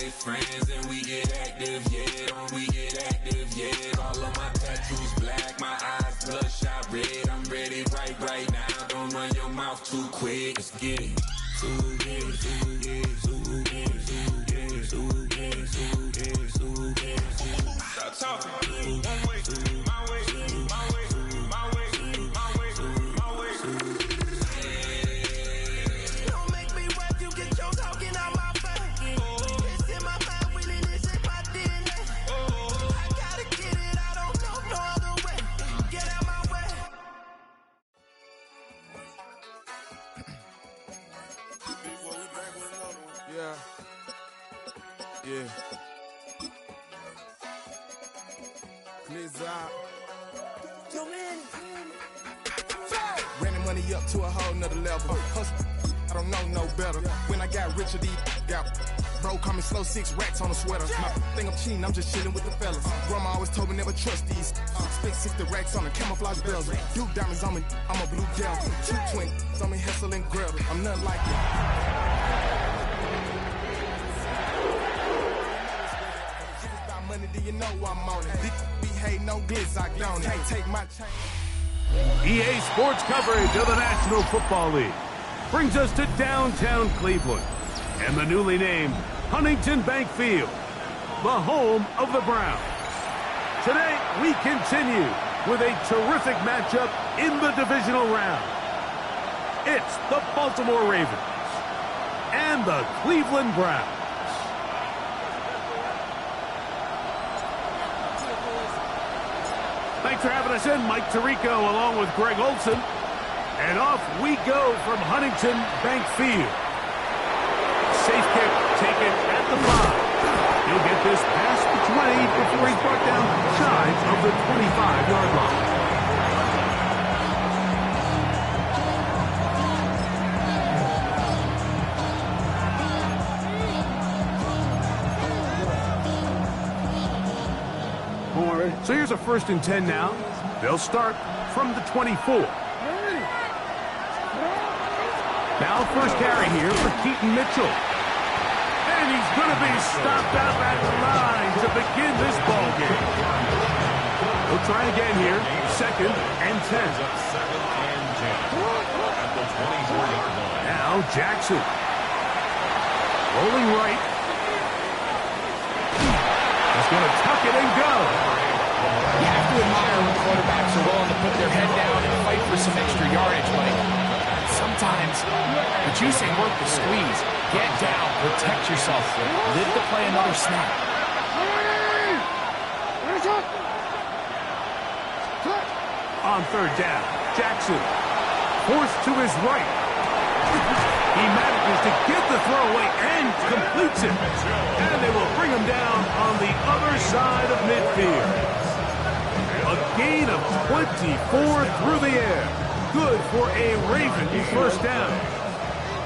make friends and we get active, yeah. We get active, yeah. All of my tattoos black, my eyes bloodshot red. I'm ready right now. Don't run your mouth too quick. Let's get it. Stop talking. One way, my way, my way, my way, my way, my way. Don't make me rap, you get your talking out my face. It's in my mind, really, this in my DNA. I gotta get it, I don't know no other way. Get out my way. Yeah. Blizzard. Ran the money up to a whole nother level. Hustle, I don't know no better. When I got richer, these got bro, call me slow, 6 racks on a sweater. My thing I'm cheating, I'm just chilling with the fellas. Grandma always told me never trust these. Spent 60 racks on the camouflage bells. Duke diamonds on me, I'm a blue devil. 2 twins on me, Hessel and Gretel. I'm nothing like it. Money, do you know I'm on it? Be hating on glitz, I don't. Can't take my chain. EA Sports coverage of the National Football League brings us to downtown Cleveland and the newly named Huntington Bank Field, the home of the Browns. Today, we continue with a terrific matchup in the divisional round. It's the Baltimore Ravens and the Cleveland Browns. Thanks for having us in, Mike Tirico, along with Greg Olson. And off we go from Huntington Bank Field. Safe kick taken at the 5. He'll get this past the 20 before he's brought down shy of the 25-yard line. So here's a 1st and 10 now. They'll start from the 24. Now first carry here for Keaton Mitchell. And he's going to be stopped out at the line to begin this ball game. He'll try again here. 2nd and 10. Now Jackson. Rolling right. He's going to tuck it and go. You have to admire when quarterbacks are willing to put their head down and fight for some extra yardage, Mike. Sometimes the juice ain't worth the squeeze. Get down, protect yourself, live to play another snap. On 3rd down, Jackson forced to his right. He manages to get the throw away and completes it. And they will bring him down on the other side of midfield. A gain of 24 through the air. Good for a Ravens 1st down.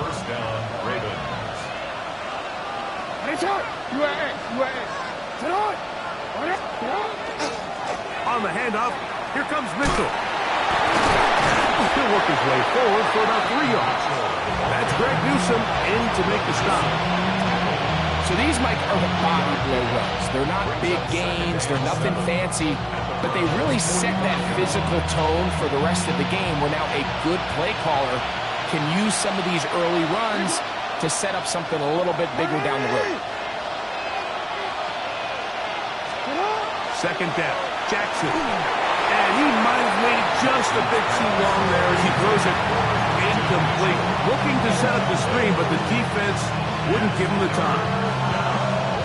1st down, Ravens. On the handoff, here comes Mitchell. He'll work his way forward for about 3 yards. That's Greg Newsome in to make the stop. So these, Mike, are the body blow runs. They're not big gains, they're nothing fancy, but they really set that physical tone for the rest of the game where now a good play caller can use some of these early runs to set up something a little bit bigger down the road. 2nd down, Jackson. And he might have waited just a bit too long there as he throws it incomplete. Looking to set up the screen, but the defense wouldn't give him the time.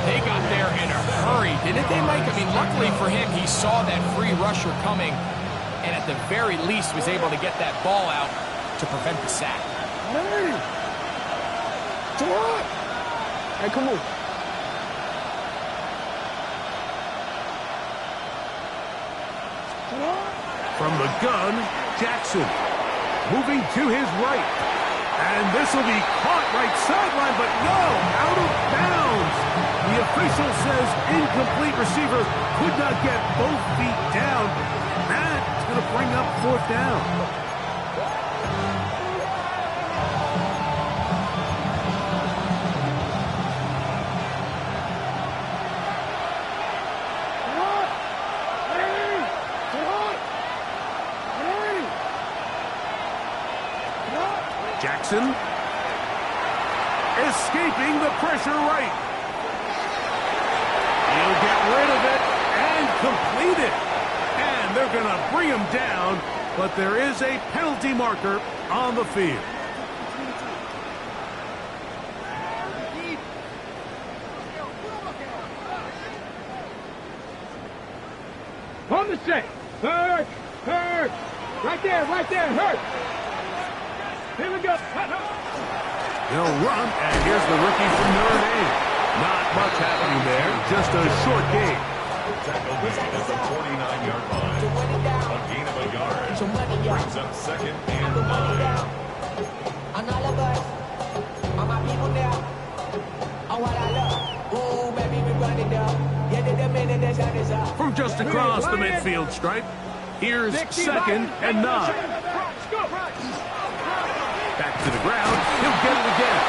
They got there in a hurry, didn't they, Mike? I mean, luckily for him, he saw that free rusher coming, and at the very least was able to get that ball out to prevent the sack. Hey, come on. From the gun, Jackson moving to his right. And this will be caught right sideline, but no, out of bounds. The official says incomplete receiver could not get both feet down. That's going to bring up 4th down. Jackson. Escaping the pressure right. He'll get rid of it and complete it. And they're going to bring him down, but there is a penalty marker on the field. On the set. Hurt. Hurt. Right there. Hurt. Here we go. They'll run, and here's the rookie from Notre Dame. Not much happening there, just a short gain. Tackle made at the 49-yard line. A gain of a yard. Brings up 2nd and 9. On all of us, all my people now. Oh, what I love. Ooh, baby, we run it down. Yeah, the minute the shot is up. From just across the midfield stripe, here's 2nd and 9. Back to the ground, he'll get it again.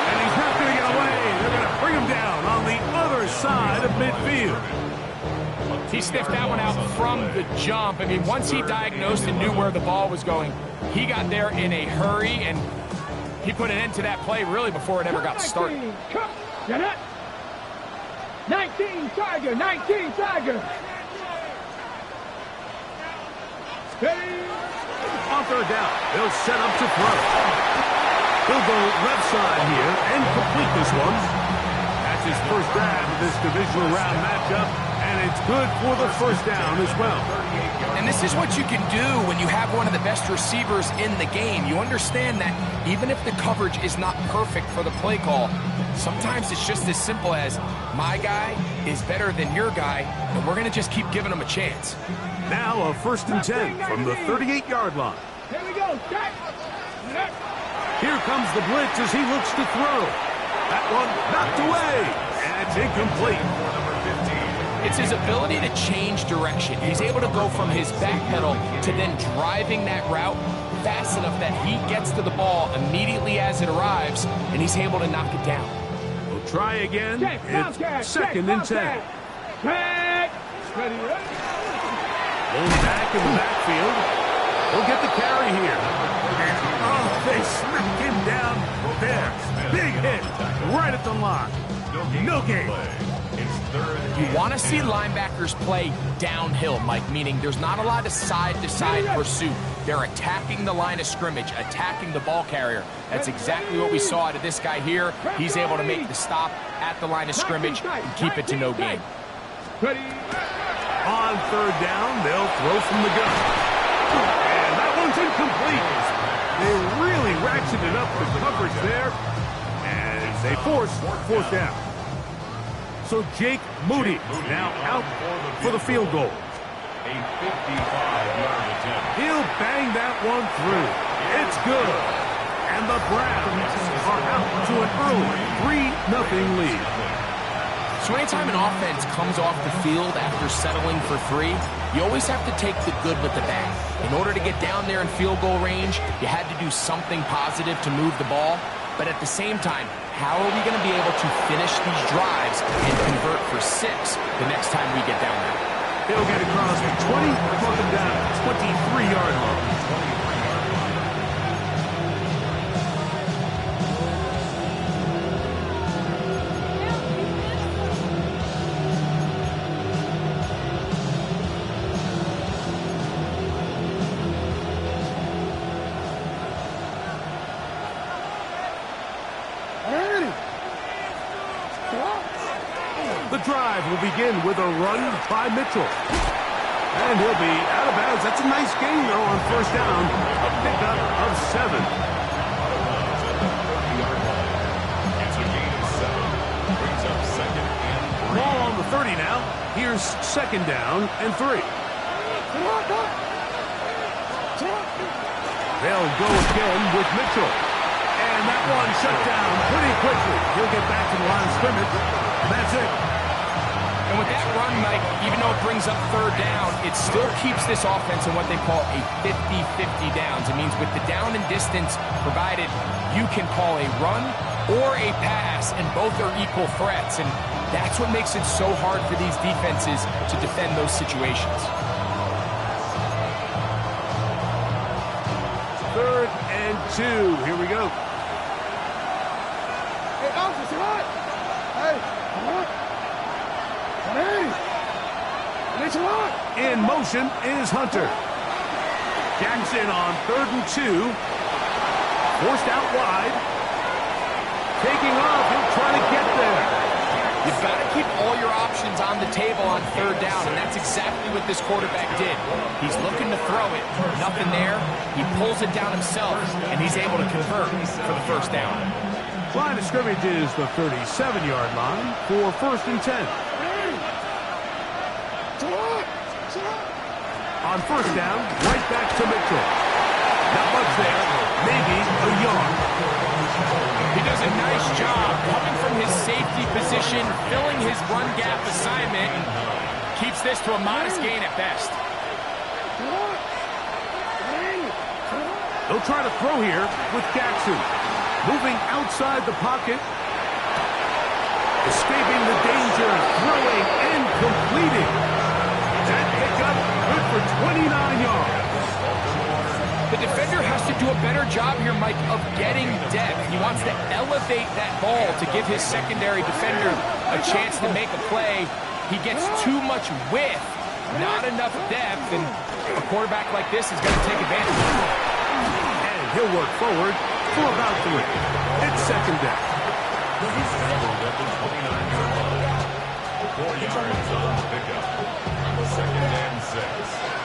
And he's not going to get away. They're going to bring him down on the other side of midfield. He sniffed that one out from the jump. I mean, once he diagnosed and knew where the ball was going, he got there in a hurry, and he put an end to that play really before it ever got started. 19 Tiger. On third down, they'll set up to throw. He'll go left side here and complete this one. That's his first grab of this divisional round matchup, and it's good for the first down as well. And this is what you can do when you have one of the best receivers in the game. You understand that even if the coverage is not perfect for the play call, sometimes it's just as simple as my guy is better than your guy, and we're going to just keep giving him a chance. Now a 1st and 10 from the 38-yard line. Here we go. Here comes the blitz as he looks to throw. That one knocked away, and it's incomplete. It's his ability to change direction. He's able to go from his back pedal to then driving that route fast enough that he gets to the ball immediately as it arrives, and he's able to knock it down. We'll try again. It's 2nd and 10. Going back in the backfield. He'll get the carry here. Oh, they smacked him down there. Big hit right at the line. No gain. You want to see linebackers play downhill, Mike, meaning there's not a lot of side-to-side pursuit. They're attacking the line of scrimmage, attacking the ball carrier. That's exactly what we saw out of this guy here. He's able to make the stop at the line of scrimmage and keep it to no gain. On third down, they'll throw from the gun. And that one's incomplete. They really ratcheted up the coverage there. And they force 4th down. So Jake Moody now out for the field goal. A 55-yard attempt. He'll bang that one through. It's good. And the Browns are out to an early 3-0 lead. So anytime an offense comes off the field after settling for 3, you always have to take the good with the bad. In order to get down there in field goal range, you had to do something positive to move the ball. But at the same time, how are we going to be able to finish these drives and convert for 6 the next time we get down there? They'll get across the 20, brought them down at 23-yard line. The drive will begin with a run by Mitchell. And he'll be out of bounds. That's a nice gain, though, on 1st down. A pickup of 7. It's a gain of 7. Brings up 2nd and 3. Ball on the 30 now. Here's 2nd down and 3. They'll go again with Mitchell. And that one shut down pretty quickly. He'll get back to the line of scrimmage. That's it. And with that run, Mike, even though it brings up 3rd down, it still keeps this offense in what they call a 50-50 downs. It means with the down and distance provided, you can call a run or a pass, and both are equal threats. And that's what makes it so hard for these defenses to defend those situations. 3rd and 2. Here we go. Hey, officer, what? Hey, what? Hey! In motion is Hunter. Jackson on 3rd and 2. Forced out wide. Taking off. He'll try to get there. You've got to keep all your options on the table on 3rd down, and that's exactly what this quarterback did. He's looking to throw it. Nothing there. He pulls it down himself, and he's able to convert for the 1st down. Line of scrimmage is the 37-yard line for 1st and 10. On 1st down, right back to Mitchell. Not much there. Maybe a yard. He does a nice job coming from his safety position, filling his run gap assignment, and keeps this to a modest gain at best. They'll try to throw here with Jackson. Moving outside the pocket. Escaping the danger, throwing and completing. That pickup good for 29 yards. The defender has to do a better job here, Mike, of getting depth. He wants to elevate that ball to give his secondary defender a chance to make a play. He gets too much width, not enough depth, and a quarterback like this is going to take advantage of it. And he'll work forward for about 3. It's 2nd down. He's tackled at the 29-yard line. 4 yards on the pickup. 2nd and 6.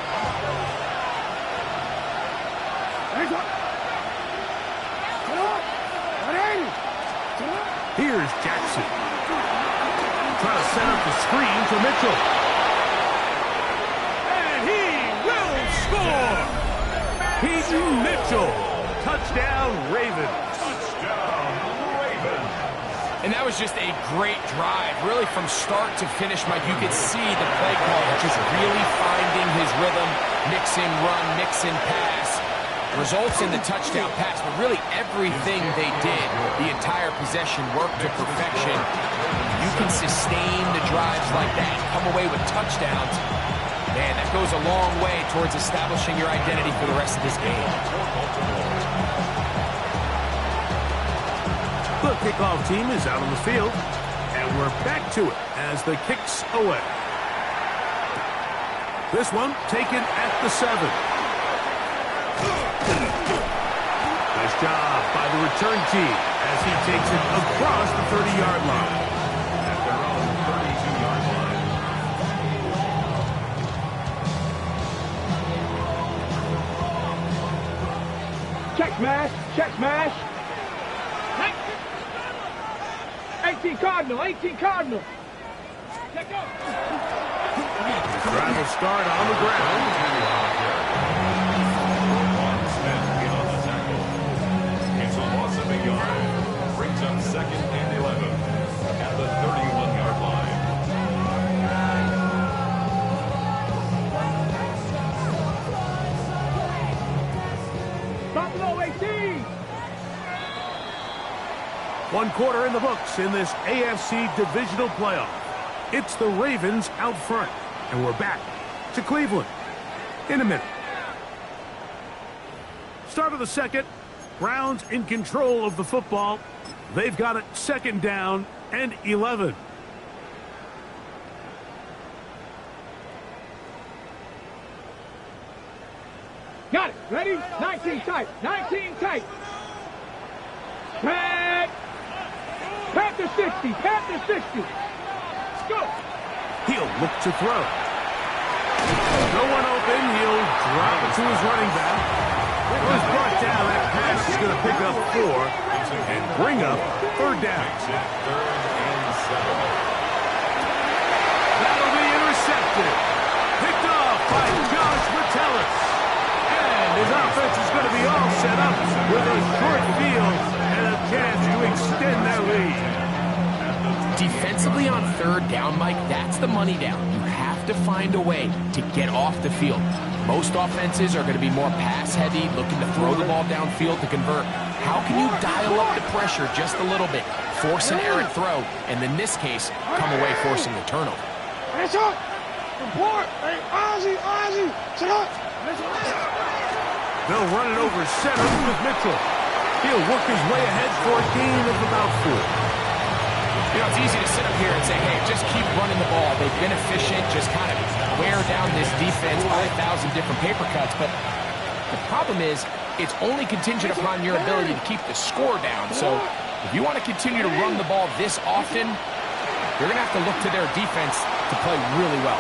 Here's Jackson. Trying to set up the screen for Mitchell. And he will score! Peyton Mitchell. Touchdown, Ravens. Touchdown, Ravens. And that was just a great drive. Really from start to finish, Mike, you could see the play caller just really finding his rhythm. Mixing run, mixing pass. Results in the touchdown pass, but really everything they did, the entire possession worked to perfection. You can sustain the drives like that, come away with touchdowns. Man, that goes a long way towards establishing your identity for the rest of this game. The kickoff team is out on the field, and we're back to it as the kick's away. This one taken at the 7. Nice job by the return team as he takes it across the 30-yard line. At their own 32-yard line. Check smash, check smash. 18 Cardinal, 18 Cardinal. Check up. Drive will start on the ground. It's a loss of a yard. Brings up 2nd and 11 at the 31-yard line. Buffalo 18. 1 quarter in the books in this AFC divisional playoff. It's the Ravens out front, and we're back to Cleveland in a minute. Start of the 2nd. Browns in control of the football. They've got it 2nd down and 11. Got it. Ready? 19 tight. 19 tight. Pat. Panther 60. Panther 60. Let's go. He'll look to throw. No one open. He'll drop it to his running back. It was brought down. That pass is going to pick up 4 and bring up 3rd down. That'll be intercepted. Picked off by Josh Metellus. And his offense is going to be all set up with a short field and a chance to extend their lead. Defensively on 3rd down, Mike, that's the money down. You have to find a way to get off the field. Most offenses are going to be more pass-heavy, looking to throw the ball downfield to convert. How can you dial up the pressure just a little bit, force an errant throw, and in this case, come away forcing the turnover? Hands up. Report. Hey, Ozzy. Sit up. They'll run it over center with Mitchell. He'll work his way ahead for a gain of about 4. You know, it's easy to sit up here and say, hey, just keep running the ball. They've been efficient, just kind of wear down this defense by 1,000 different paper cuts. But the problem is, it's only contingent upon your ability to keep the score down. So if you want to continue to run the ball this often, you're going to have to look to their defense to play really well.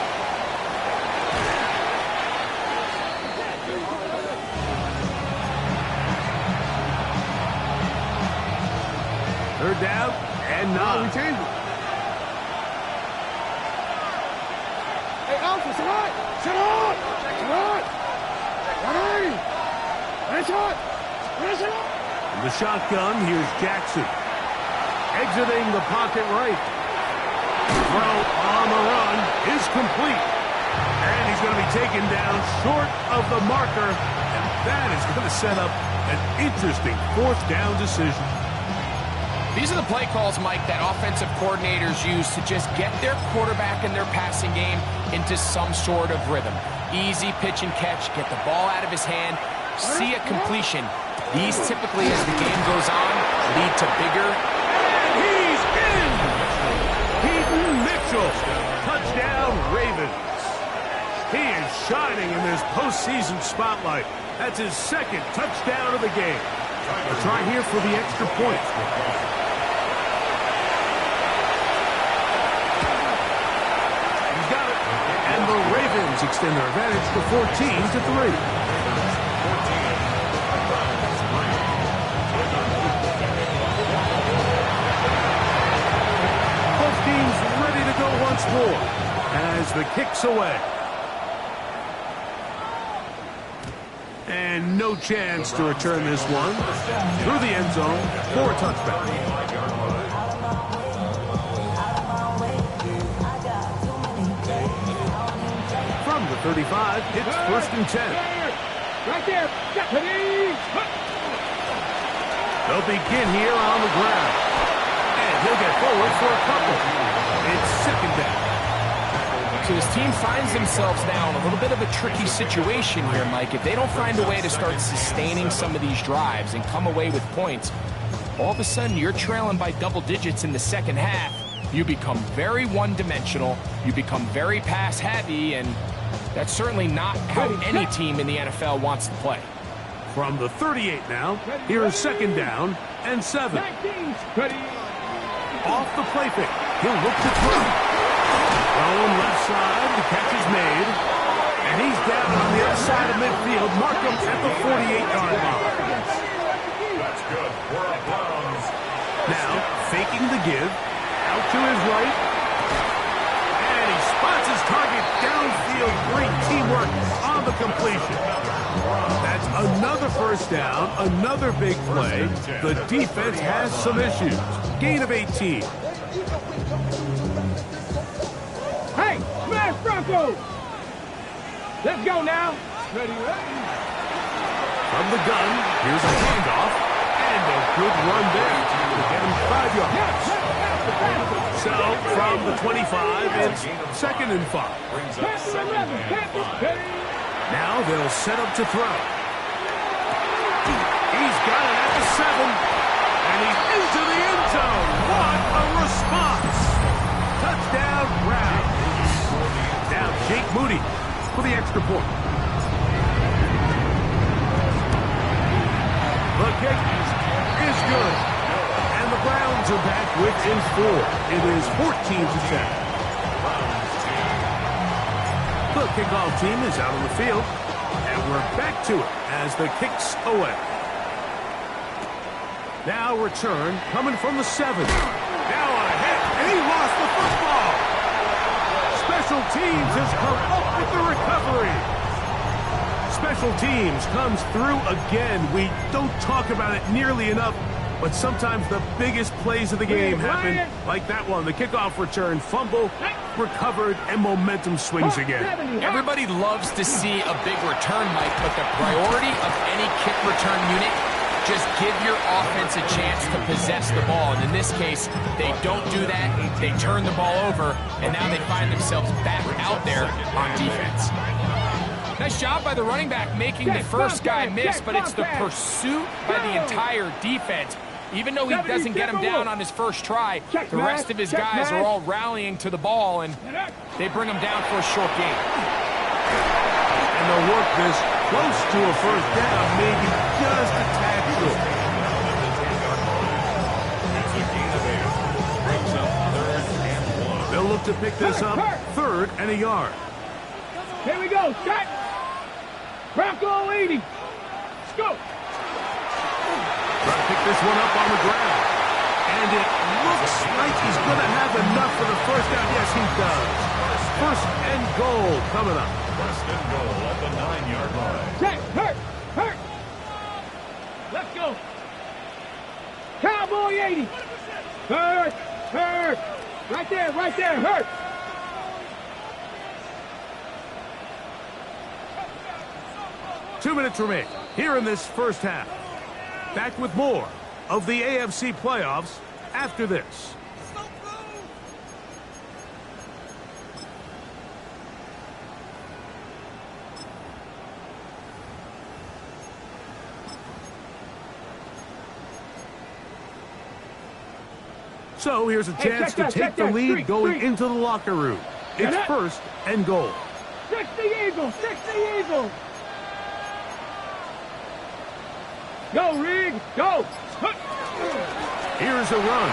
Third down and 9. We change it. Hey, Alpha, sit on! Sit on! Sit on! Sit on! Sit on! In the shotgun, here's Jackson. Exiting the pocket right. Throw on the run is complete. And he's going to be taken down short of the marker. And that is going to set up an interesting 4th down decision. These are the play calls, Mike, that offensive coordinators use to just get their quarterback and their passing game into some sort of rhythm. Easy pitch and catch, get the ball out of his hand, see a completion. These typically, as the game goes on, lead to bigger. And he's in! Keaton Mitchell, touchdown Ravens. He is shining in this postseason spotlight. That's his 2nd touchdown of the game. A try here for the extra point. He's got it. And the Ravens extend their advantage to 14-3. Both teams ready to go once more as the kick's away. And no chance to return this one through the end zone for a touchback. From the 35, it's 1st and 10. Right there. They'll begin here on the ground. And he'll get forward for a couple. It's 2nd down. So this team finds themselves now in a little bit of a tricky situation here, Mike. If they don't find a way to start sustaining some of these drives and come away with points, all of a sudden you're trailing by double digits in the 2nd half. You become very one-dimensional, you become very pass-heavy, and that's certainly not how any team in the NFL wants to play. From the 38 now, here is 2nd down and 7. Off the play fake, he'll look to throw. Thrown left side, the catch is made. And he's down on the other side of midfield. Markham at the 48-yard line. That's good for a Browns. Now, faking the give. Out to his right. And he spots his target downfield. Great teamwork on the completion. That's another 1st down, another big play. The defense has some issues. Gain of 18. Hey, smash Bronco! Let's go now. Ready. From the gun, here's a handoff. And a good run there to get him 5 yards. So, from the 25, it's 2nd and 5. Brings up 2nd and 5. Now they'll set up to throw. He's got it at the 7. And he's into the end zone. What a response. Touchdown, Browns. Now Jake Moody for the extra point. The kick is good. And the Browns are back within 4. It is 14-10. The kickoff team is out on the field. And we're back to it as the kick's away. Now return coming from the 7. Now on a hit, and he lost the football. Special teams has come up with the recovery. Special teams comes through again. We don't talk about it nearly enough, but sometimes the biggest plays of the game happen like that one. The kickoff return, fumble, recovered, and momentum swings again. Everybody loves to see a big return, Mike, but the priority of any kick return unit, just give your offense a chance to possess the ball. And in this case, they don't do that. They turn the ball over, and now they find themselves back out there on defense. Nice job by the running back making the first guy miss, but it's the pursuit by the entire defense. Even though he doesn't get him down on his first try, the rest of his guys are all rallying to the ball, and they bring him down for a short gain. And they'll work this close to a first down, maybe just a tad short. They'll look to pick this up 3rd and a yard. Here we go, set. Bronco 80. Let's go. Trying to pick this one up on the ground. And it looks like he's going to have enough for the first down. Yes, he does. 1st and goal coming up. 1st and goal at the 9-yard line. Set, hurt. Let's go. Cowboy 80. Hurt. Right there, hurt. Two minutes remain here in this first half. Back with more of the AFC playoffs after this. So here's a chance to take the lead going into the locker room. It's 1st and goal. 60 Eagles. Go, Rig, go. Here's a run.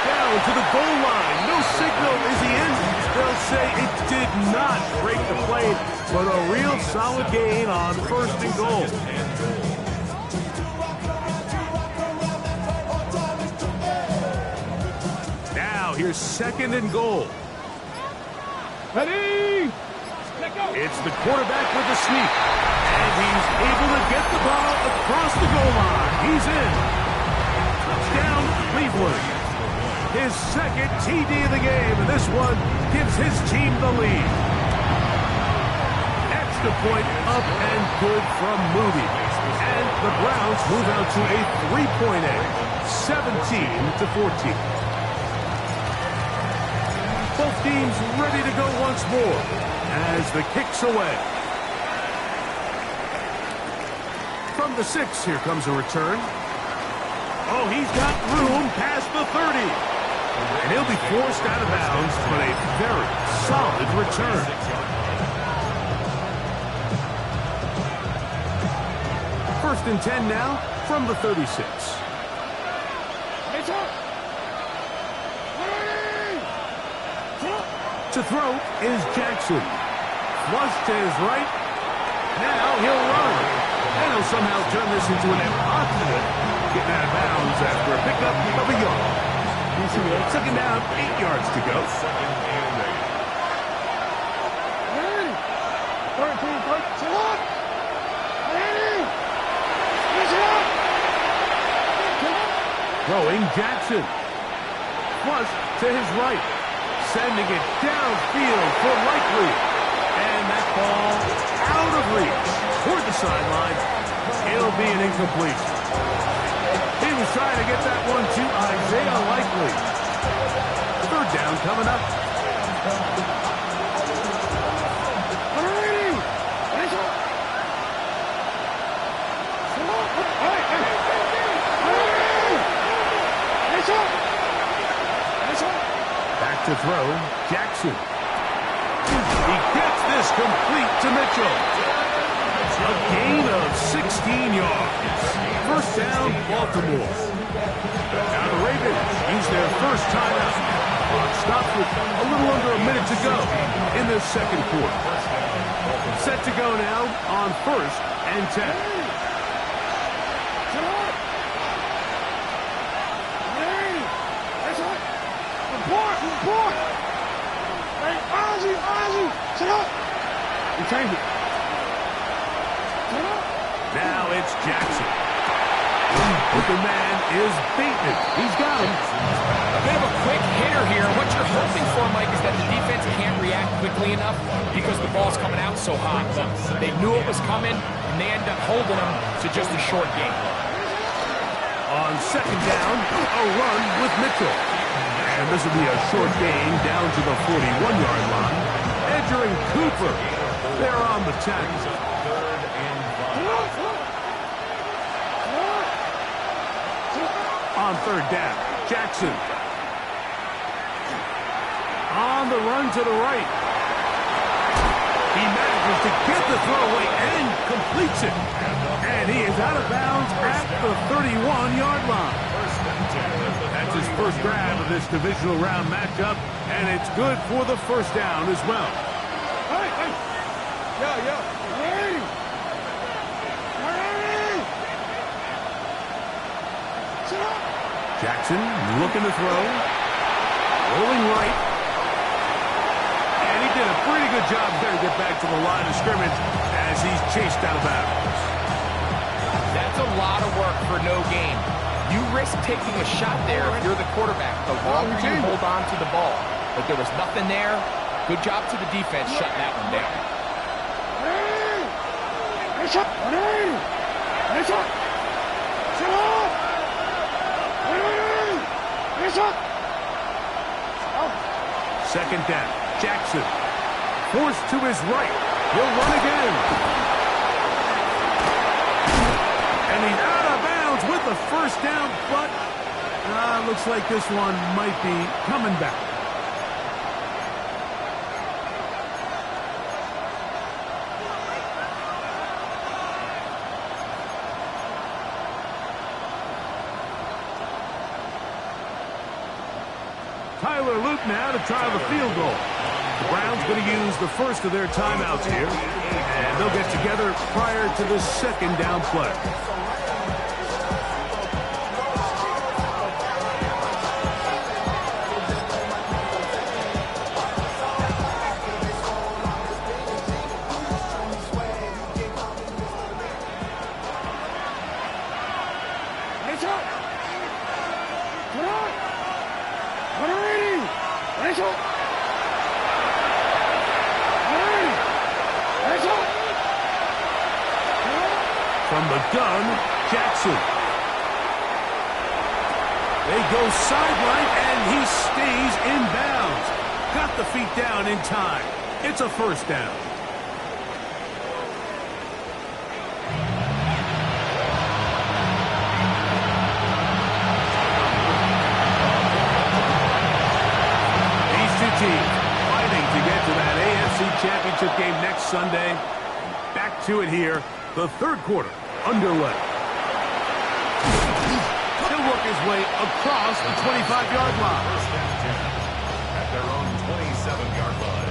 Down to the goal line. No signal. Is he in? They'll say it did not break the play, but a real solid gain on 1st and goal. Now here's 2nd and goal. Ready? It's the quarterback with the sneak. And he's able to get the ball across the goal line. He's in. Touchdown, Cleveland. His 2nd TD of the game, and this one gives his team the lead. Extra point up and good from Moody. And the Browns move out to a 3-point edge, 17-14. Both teams ready to go once more as the kick's away. From the 6, here comes a return. Oh, he's got room past the 30. And he'll be forced out of bounds, but a very solid return. First and 10 now from the 36. To throw is Jackson. Flush to his right. Now he'll run. And he'll somehow turn this into an impossible. Getting out of bounds after a pickup of a yard. 2nd down, 8 yards to go. 2nd and 8. Throwing Jackson. Flush to his right. Sending it downfield for Likely. And that ball out of reach. Toward the sideline. It'll be an incomplete. He was trying to get that one to Isaiah Likely. 3rd down coming up. Back to throw, Jackson. He gets this complete to Mitchell. A gain of 16 yards. 1st down, Baltimore. Now the Ravens use their first timeout. Clock stops with a little under a minute to go in the 2nd quarter. Set to go now on 1st and 10. Now it's Jackson. But the man is beaten. He's got him. A bit of a quick hitter here. What you're hoping for, Mike, is that the defense can't react quickly enough because the ball's coming out so hot. But they knew it was coming, and they end up holding them to just a short gain. On 2nd down, a run with Mitchell. And this will be a short gain down to the 41-yard line. Edgerrin Cooper. They're on the 10. Third and 5. On third down, Jackson. On the run to the right. He manages to get the throw away and completes it. And he is out of bounds at the 31-yard line. That's his first grab of this divisional round matchup, and it's good for the first down as well. Jackson looking to throw. Rolling right. And he did a pretty good job there to get back to the line of scrimmage as he's chased out of bounds. That's a lot of work for no gain. You risk taking a shot there if you're the quarterback. The longer you hold on to the ball. But there was nothing there. Good job to the defense shutting that one down. Second down. Jackson. Forced to his right. He'll run again. And he's out of bounds with the first down, but looks like this one might be coming back. Tyler Luke now to try the field goal. The Browns going to use the first of their timeouts here, and they'll get together prior to the second down play. From the gun, Jackson. They go sideline, and he stays in bounds. Got the feet down in time. It's a first down. These two teams fighting to get to that AFC Championship game next Sunday. Back to it here. The third quarter underway. He'll work his way across the 25-yard line. First and 10 at their own 27-yard line.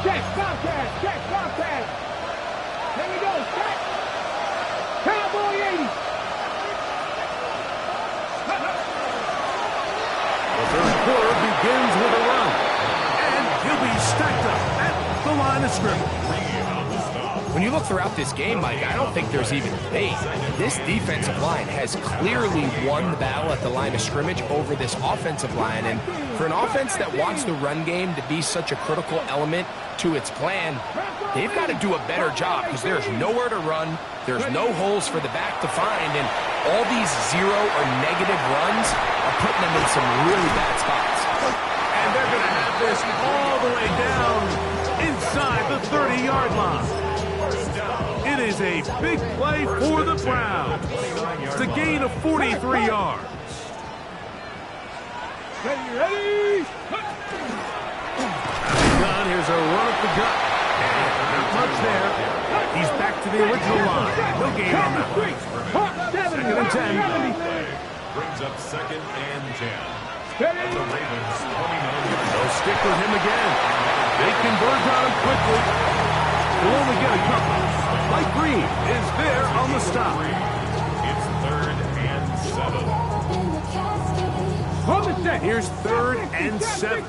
Check, Bobcat, check, Bobcat. Here we go, check. Cowboy 80. The third quarter begins with a run. And he'll be stacked up at the line of scrimmage. When you look throughout this game, Mike, I don't think there's even debate. This defensive line has clearly won the battle at the line of scrimmage over this offensive line. And for an offense that wants the run game to be such a critical element to its plan, they've got to do a better job because there's nowhere to run. There's no holes for the back to find. And all these zero or negative runs are putting them in some really bad spots. And they're going to have this all the way down inside the 30-yard line. It is a big play for the Browns. It's a gain of 43 yards. Ready? Gun, here's a run up the gut. And not much there. He's back to the original line. No gain on that one. Second and 10. Brings up second and 10. Ready? The Ravens 29 yards. They'll stick with him again. They converge on him quickly. He'll only get a couple. Mike Green is there on the stop. It's third and 7. Hold the set. Here's third and 7.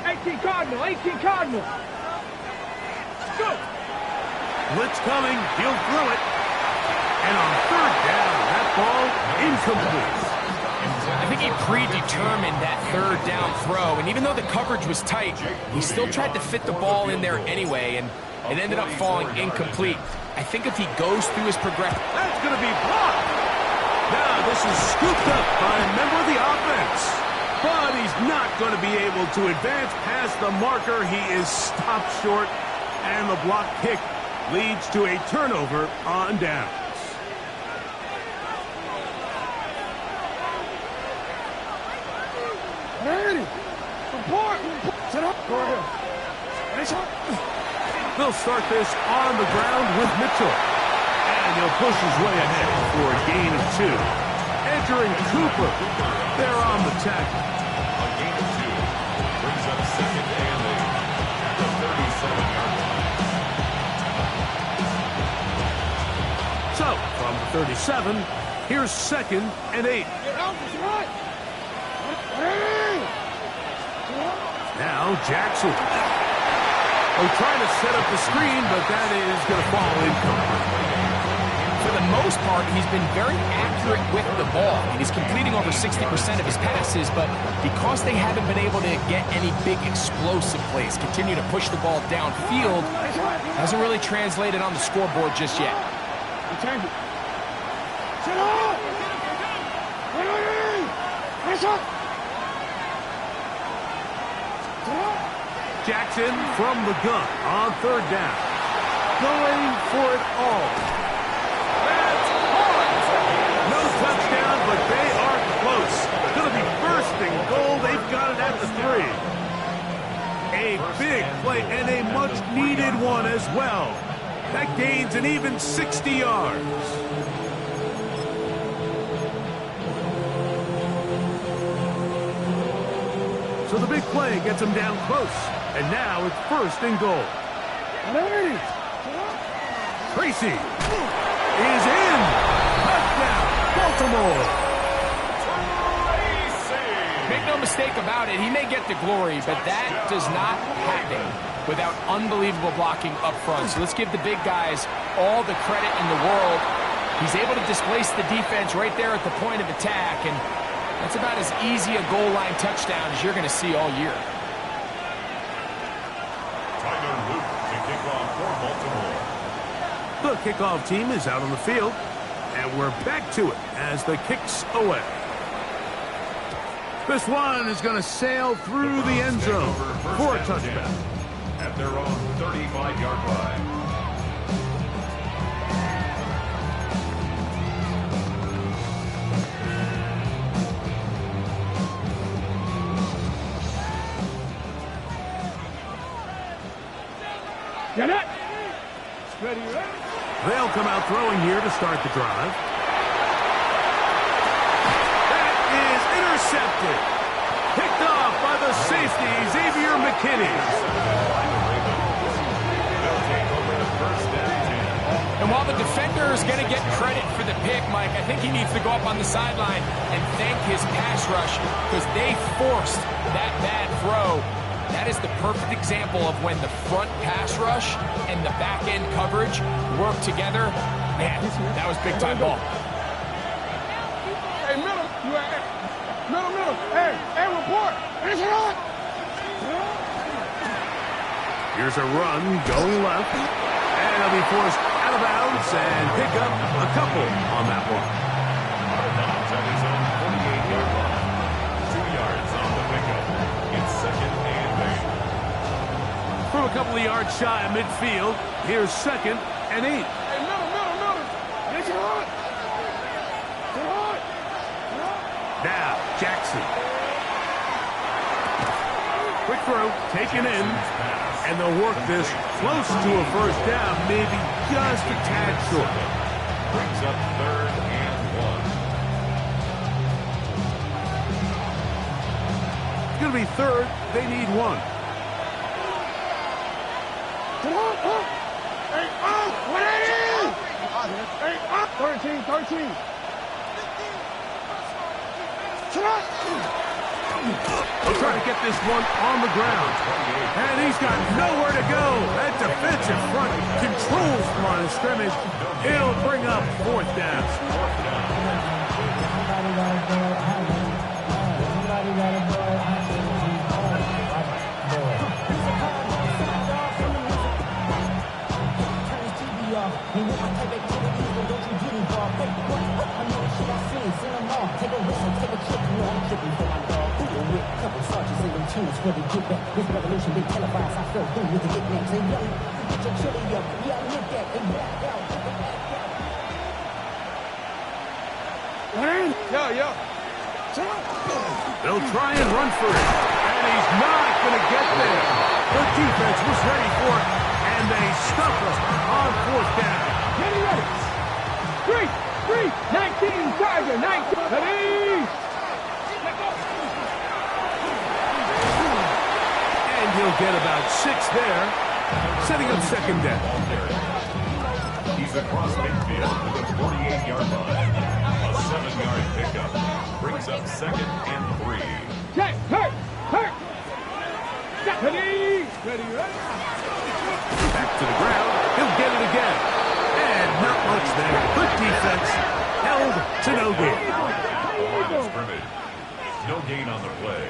18 Cardinal, 18 Cardinal. Go. Blitz coming. He'll throw it. And on third down, that ball incomplete. I think he predetermined that third down throw, and even though the coverage was tight, he still tried to fit the ball in there anyway, and it ended up falling incomplete. I think if he goes through his progression... That's going to be blocked. Now this is scooped up by a member of the offense. But he's not going to be able to advance past the marker. He is stopped short, and the block kick leads to a turnover on downs. They'll start this on the ground with Mitchell. And he'll push his way ahead for a gain of 2. Entering Cooper. They're on the tackle. A gain of 2 brings up second and 8 at the 37-yard line. So, from the 37, here's second and 8. Now Jackson. They're trying to set up the screen, but that is going to fall incomplete. For the most part, he's been very accurate with the ball. He's completing over 60% of his passes, but because they haven't been able to get any big explosive plays, continue to push the ball downfield, hasn't really translated on the scoreboard just yet. Jackson from the gun on third down. Going for it all. That's hard. No touchdown, but they are close. Going to be first and goal. They've got it at the 3. A big play and a much-needed one as well. That gains an even 60 yards. So the big play gets him down close. And now it's first and goal. Tracy is in. Touchdown, Baltimore. Make no mistake about it, he may get the glory, but that does not happen without unbelievable blocking up front. So let's give the big guys all the credit in the world. He's able to displace the defense right there at the point of attack, and that's about as easy a goal line touchdown as you're going to see all year. The kickoff team is out on the field, and we're back to it as the kick's away. This one is going to sail through the end zone for a touchdown. At their own 35-yard line. Get it! Ready, ready? They'll come out throwing here to start the drive. That is intercepted. Picked off by the safety, Xavier McKinney. And while the defender is going to get credit for the pick, Mike, I think he needs to go up on the sideline and thank his pass rush because they forced that bad throw. That is the perfect example of when the front pass rush and the back end coverage work together. Man, that was big time ball. Hey, middle. You at middle. Hey, report. It's hot. Here's a run going left. And he'll be forced out of bounds and pick up a couple on that one. At his own 48-yard line. 2 yards on the pickup. It's second and 8. From a couple of yards shy of midfield, here's second and 8. Hey, middle. It's hot. Now, Jackson. Quick throw, taken in, and they'll work this close to a first down, maybe just a tad short. Brings up third and 1. It's going to be third. They need 1. Hey, what it is? Hey, 13. They'll try to get this one on the ground. And he's got nowhere to go. That defensive front controls the line of scrimmage. He'll bring up fourth down. They'll try and run for it, and he's not going to get there. The defense was ready for it, and they stuff him on 4th down. Get ready. 19, Tiger, 19. Ready. And he'll get about 6 there, setting up 2nd down. He's across midfield to the 48-yard line. A 7-yard pickup brings up 2nd and 3. Check, hurt. Ready. Back to the ground. He'll get it again. And not much there. Good defense. Held to no gain. Line of scrimmage. No gain on the play.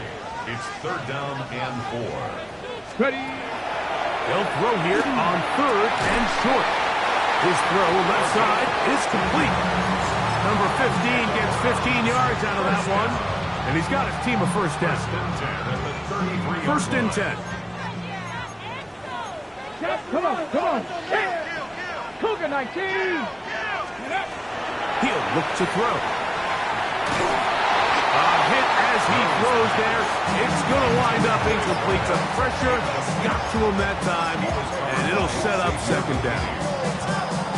It's 3rd down and 4. Ready. They'll throw here on 3rd and short. His throw left side is complete. Number 15 gets 15 yards out of that one. And he's got his team a 1st down. 1st and 10. Come on. Cougar 19. He'll look to throw. A hit as he throws there. It's going to wind up incomplete. The pressure got to him that time, and it'll set up 2nd down.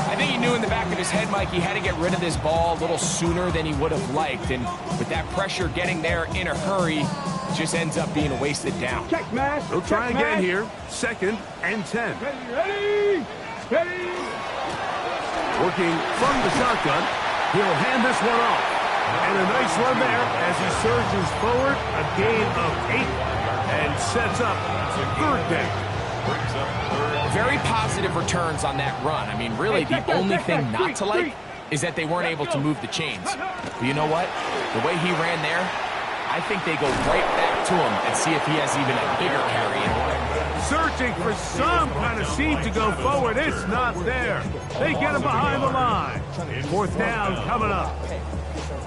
I think he knew in the back of his head, Mike, he had to get rid of this ball a little sooner than he would have liked. And with that pressure getting there in a hurry, just ends up being a wasted down. Check, man. He'll try again here. 2nd and 10. Ready. Working from the shotgun, he'll hand this one off. And a nice run there as he surges forward, a gain of 8, and sets up 3rd down. Very positive returns on that run. I mean, really, the only thing not to like is that they weren't able to move the chains. But you know what? The way he ran there, I think they go right back to him and see if he has even a bigger carry in the way. Searching for some kind of seam to go forward. It's not there. They get him behind the line. 4th down coming up.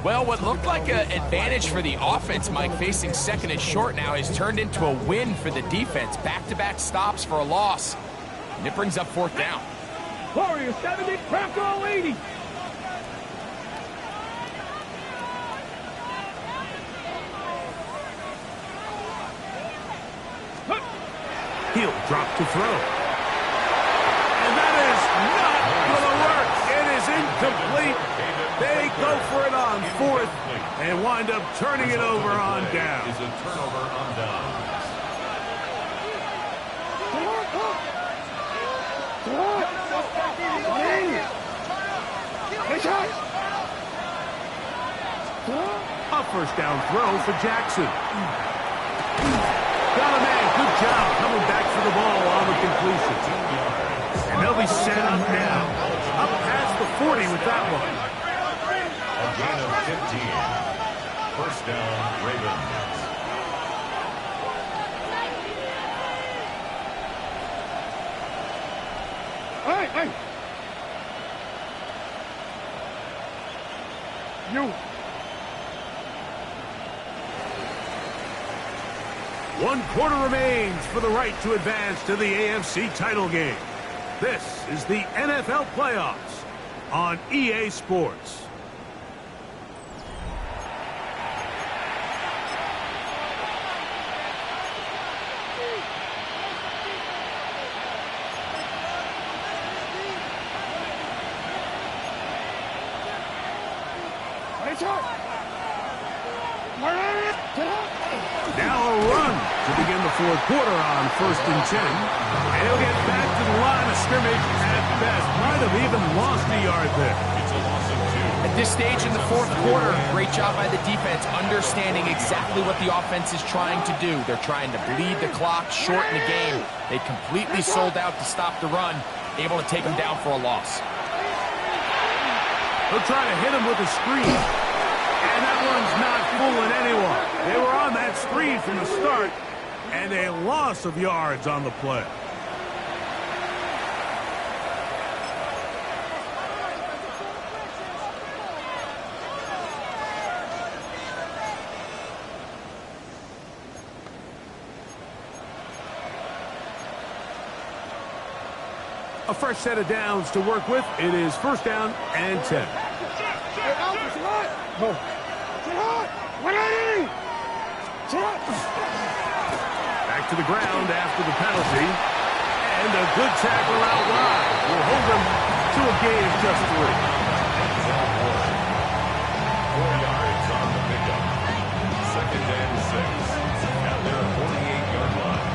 Well, what looked like an advantage for the offense, Mike, facing 2nd and short now, has turned into a win for the defense. Back-to-back stops for a loss. And it brings up 4th down. Warrior 70, Bronco 80. He'll drop to throw. And that is not going to work. It is incomplete. They go for it on 4th and wind up turning it over on down. Is a turnover on down. A 1st down throw for Jackson. Got a man. Good job coming back for the ball on the completion. And they'll be set up now. Up past the 40 with that one. A gain of 15. 1st down, Ravens. Hey. You. 1 quarter remains for the right to advance to the AFC title game. This is the NFL playoffs on EA Sports. Now a run to begin the 4th quarter on 1st and 10. And he'll get back to the line of scrimmage at best. Might have even lost a yard there. It's a loss of 2. At this stage in the 4th quarter, great job by the defense, understanding exactly what the offense is trying to do. They're trying to bleed the clock, shorten the game. They completely sold out to stop the run, able to take them down for a loss. They'll try to hit him with a screen. And that one's not fooling anyone. They were on that screen from the start, and a loss of yards on the play. A fresh set of downs to work with. It is first down and 10. Back to the ground after the penalty. And a good tackle out wide will hold them to a gain of just 3. 4 yards on the pickup. Second and 6 at their 48-yard line.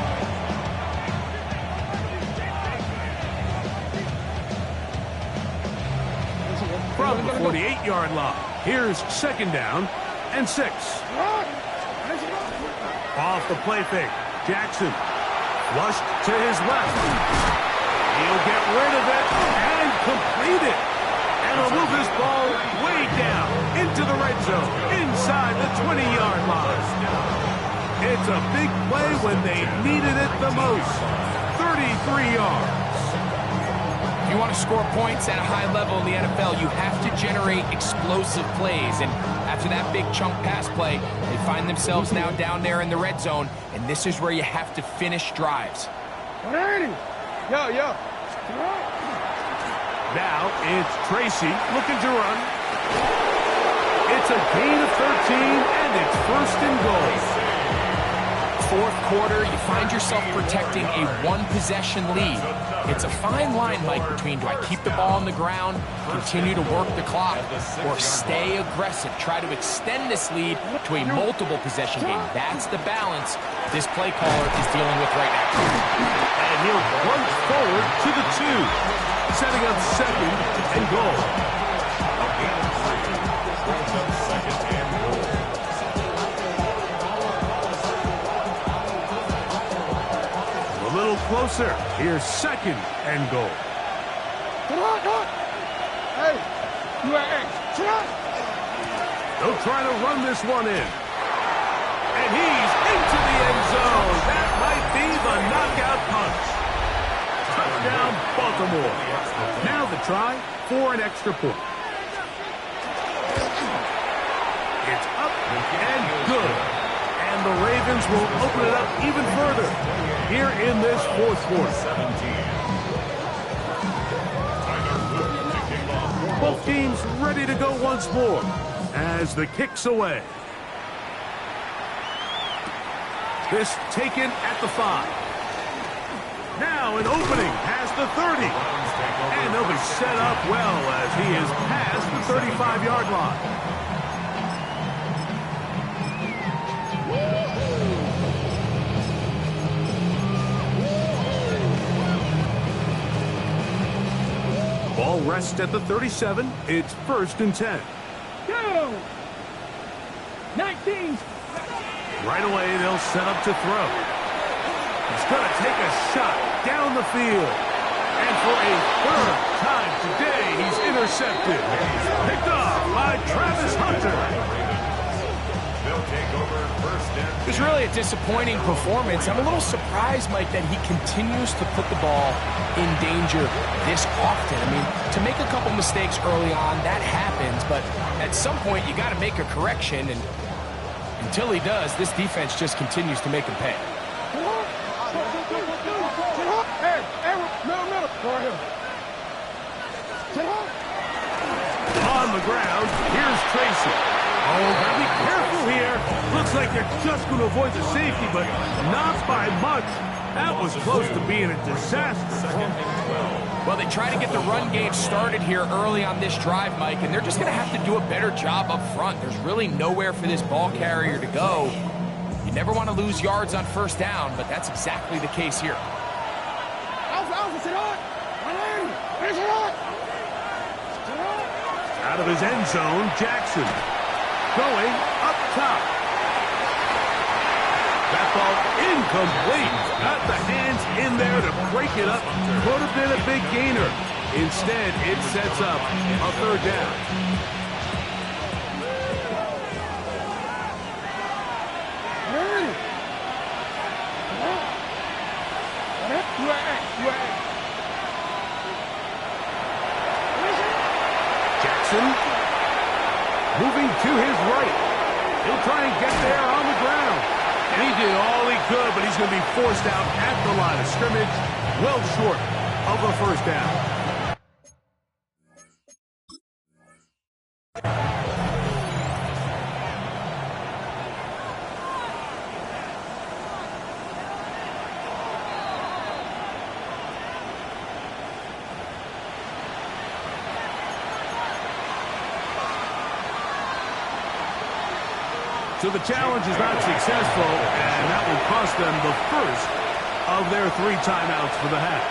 From the 48-yard line, here's second down and 6. Off the play fake, Jackson flushed to his left. He'll get rid of it and complete it. And he'll move this ball way down into the red zone, inside the 20-yard line. It's a big play when they needed it the most. 33 yards. If you want to score points at a high level in the NFL, you have to generate explosive plays. And after that big chunk pass play, they find themselves now down there in the red zone. And this is where you have to finish drives. Now it's Tracy looking to run. It's a gain of 13, and it's first and goal. Fourth quarter, you find yourself protecting a one-possession lead. It's a fine line, Mike, between do I keep the ball on the ground, continue to work the clock, or stay aggressive, try to extend this lead to a multiple-possession game. That's the balance this play caller is dealing with right now. And he'll plunge forward to the 2, setting up second and goal. A little closer. Here's second and goal. They'll try to run this one in. And he's into the end zone. That might be the knockout punch. Touchdown, Baltimore. Now the try for an extra point. It's up and good. And the Ravens will open it up even further here in this fourth quarter. Both teams ready to go once more as the kick's away. This taken at the 5. Now an opening past the 30. And they'll be set up well as he is past the 35-yard line. Ball rests at the 37. It's first and 10. Go! 19. Right away, they'll set up to throw. He's going to take a shot down the field. And for a third time today, he's intercepted. Picked off by Travis Hunter. They'll take over first and 10. It's really a disappointing performance. I'm a little surprised, Mike, that he continues to put the ball in danger this often. I mean, to make a couple mistakes early on, that happens, but at some point you got to make a correction, and until he does, this defense just continues to make him pay. On the ground, here's Tracy. Oh, gotta be careful here. Looks like they're just going to avoid the safety, but not by much. That was close to being a disaster. Well, they try to get the run game started here early on this drive, Mike, and they're just going to have to do a better job up front. There's really nowhere for this ball carrier to go. You never want to lose yards on first down, but that's exactly the case here. Out of his end zone, Jackson going up top. That ball incomplete. Got the hands in there to break it up. Could have been a big gainer. Instead, it sets up a third down. Jackson moving to his right. He'll try and get there on the ground. And he did all he could, but he's going to be forced out at the line of scrimmage, well short of the first down. So the challenge is not successful, and that will cost them the first of their 3 timeouts for the half.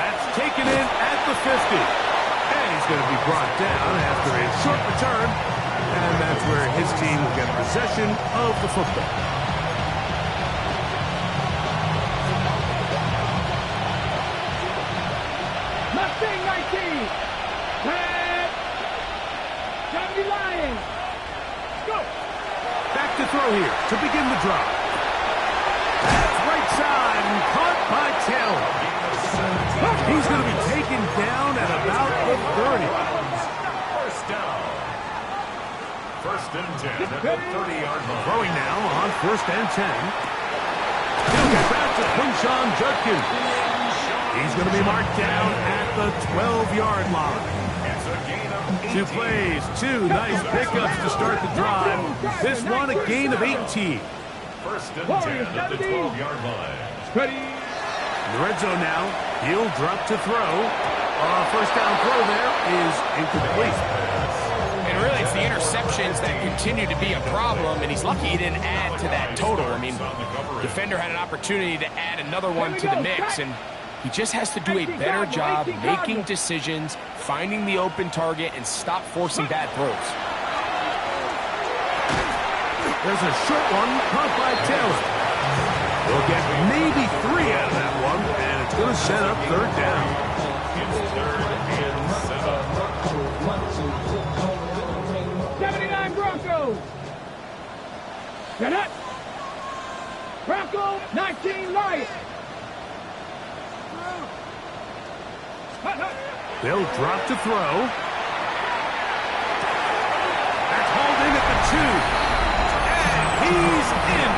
That's taken in at the 50. And he's going to be brought down after a short return, and that's where his team will get possession of the football. Back to throw here to begin the drive. That's right side and caught by Taylor. He's going to be taken down at about the 30. First down. First and 10 at the 30-yard line. Throwing now on first and 10. He'll get back to Quinshon Judkins. He's going to be marked down at the 12-yard line. 2 plays, 2 nice pickups to start the drive. This one a gain of 18. First and 10 at the 12-yard line. In the red zone now, he'll drop to throw. First down throw there is incomplete. And really, it's the interceptions that continue to be a problem, and he's lucky he didn't add to that total. I mean, defender had an opportunity to add another one to the mix, and he just has to do a better job making decisions, finding the open target, and stop forcing bad throws. There's a short one caught by Taylor. We'll get maybe 3 out of that one, and it's going to set up third down. It's third and 7. 79 Broncos. Get it. Bronco 19 Lions. They'll drop to throw. That's holding at the 2. And he's in.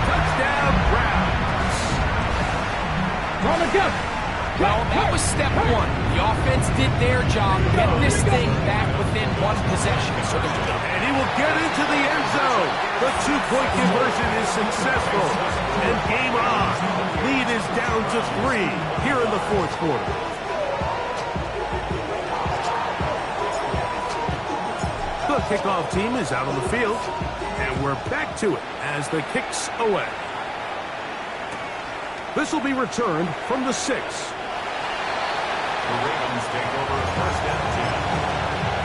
Touchdown, Browns. Well, that was step 1. The offense did their job, getting this thing back within 1 possession. And he will get into the end zone. The 2-point conversion is successful. And game on. Lead is down to 3 here in the fourth quarter. The kickoff team is out on the field, and we're back to it as the kick's away. This will be returned from the 6. The Ravens take over first and 10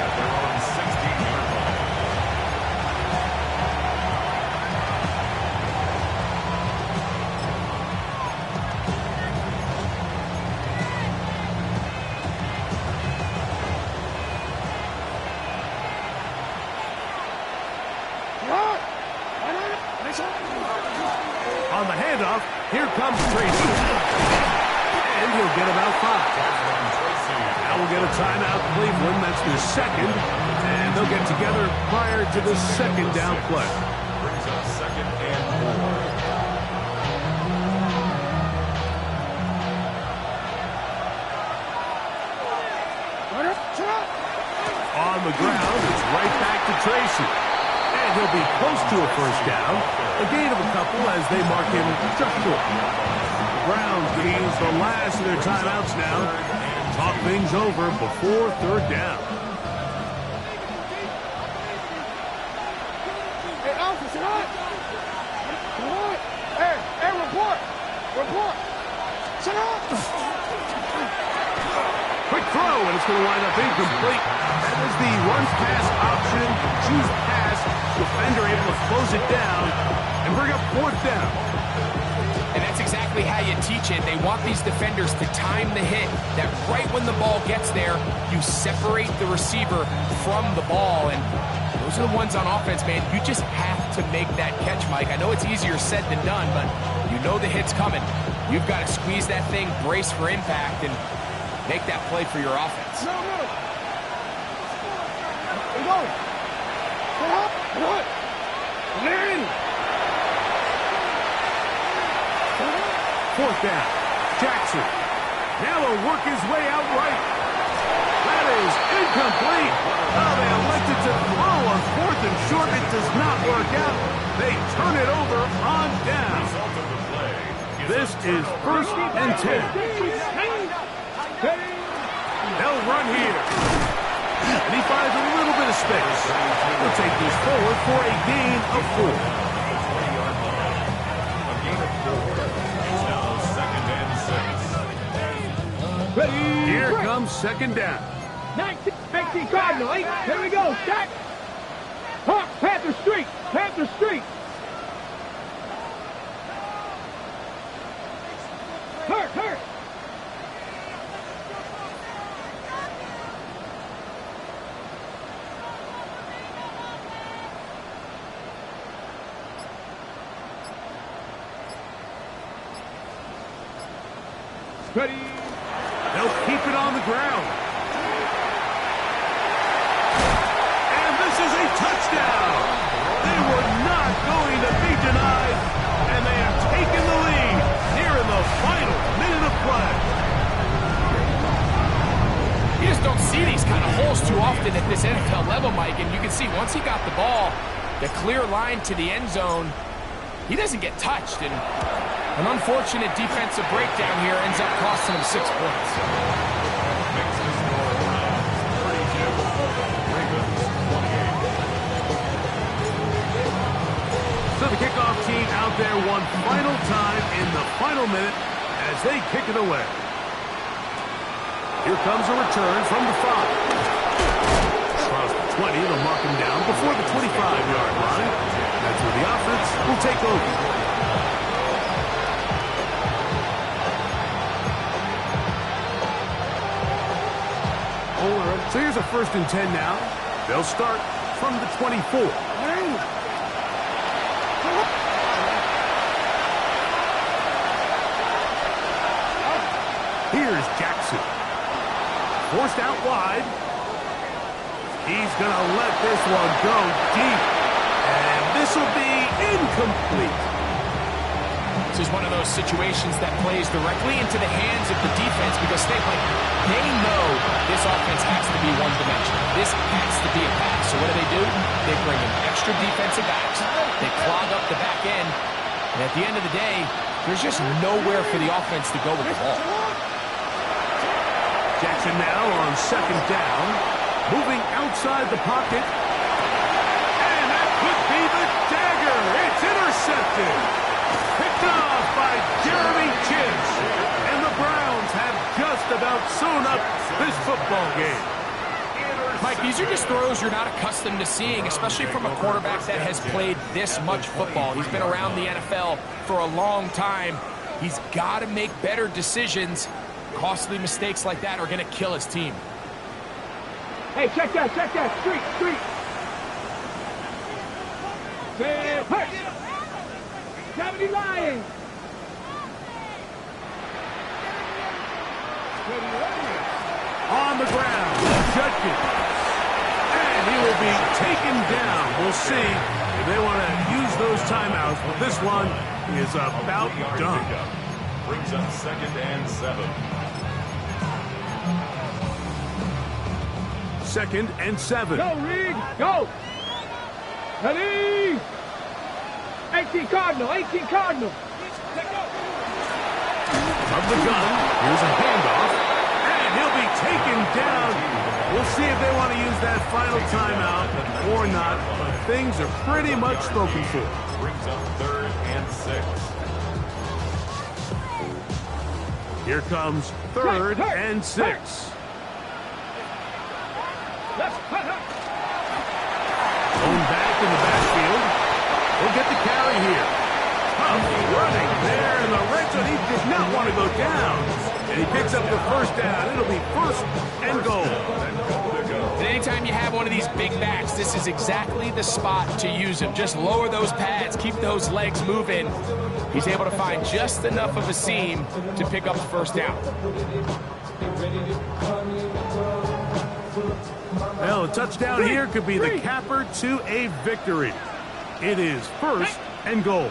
at their own 16-yard line. On the handoff, here comes Tracy. And he'll get about 5. Now we'll get a timeout, Cleveland. That's their second. And they'll get together prior to the second down play. Brings up second and 4. On the ground, it's right back to Tracy. And he'll be close to a first down. A gain of a couple as they mark him just short. Browns could use the last of their timeouts now. Talk things over before third down. Hey, officer, what? Hey, report. Shut up. Quick throw, and it's going to wind up incomplete. That is the run-pass option. Choose pass. Defender able to close it down and bring up fourth down. And that's exactly how you teach it. They want these defenders to time the hit, that right when the ball gets there, you separate the receiver from the ball. And those are the ones on offense, man. You just have to make that catch, Mike. I know it's easier said than done, but you know the hit's coming. You've got to squeeze that thing, brace for impact, and make that play for your offense. No. Fourth down. Jackson. Now he'll work his way out right. That is incomplete. Oh, they elected to throw on 4th and short. It does not work out. They turn it over on down. This is 1st and 10. They'll run here. And he finds a little bit of space. He'll take this forward for a gain of 4. Here comes 2nd down. 19 Cardinal, 8. Here we go. Stack. Hawk, Panther Street. Panther Street. Hurt. Ready. They'll keep it on the ground. And this is a touchdown. They were not going to be denied, and they have taken the lead here in the final minute of play. You just don't see these kind of holes too often at this NFL level, Mike, and you can see once he got the ball, the clear line to the end zone, he doesn't get touched, and an unfortunate defensive breakdown here ends up costing him 6 points. So the kickoff team out there one final time in the final minute as they kick it away. Here comes a return from the 5. Across the 20, they'll mark him down before the 25-yard line. That's where the offense will take over. So here's a 1st and 10 now. They'll start from the 24. Here's Jackson. Forced out wide. He's going to let this one go deep. And this will be incomplete. This is one of those situations that plays directly into the hands of the defense because they know this offense has to be one-dimensional. This has to be a pass. So what do? They bring in extra defensive backs. They clog up the back end. And at the end of the day, there's just nowhere for the offense to go with the ball. Jackson now on 2nd down. Moving outside the pocket. And that could be the dagger. It's intercepted. Picked off by Jeremy Chins. And the Browns have just about sewn up this football game. Mike, these are just throws you're not accustomed to seeing, especially from a quarterback that has played this much football. He's been around the NFL for a long time. He's got to make better decisions. Costly mistakes like that are going to kill his team. Hey, check that. Street. Hurt. 70 Lions. On the ground, Judkins. And he will be taken down. We'll see if they want to use those timeouts, but this one is about done. Brings up 2nd and 7. 2nd and 7. Go, Reed. Go. Ready. 18 Cardinal. From the gun, here's a handoff, and he'll be taken down. We'll see if they want to use that final timeout or not, but things are pretty much spoken for. Brings up 3rd and 6. Here comes 3rd and 6. Going back in the backfield. We'll get the carry here. Running there in the red zone. He does not want to go down. And he picks up the 1st down. It'll be 1st and goal. And anytime you have one of these big backs, this is exactly the spot to use him. Just lower those pads, keep those legs moving. He's able to find just enough of a seam to pick up the 1st down. Well, a touchdown here could be the capper to a victory. It is 1st and goal.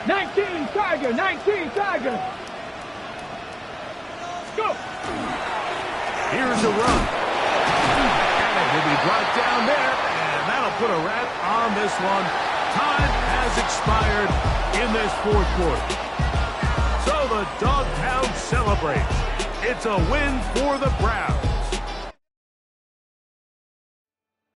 19 Tiger, 19 Tiger. Go. Here's a run. And it will be brought down there, and that'll put a wrap on this one. Time has expired in this 4th quarter. So the Dogtown celebrates. It's a win for the Browns.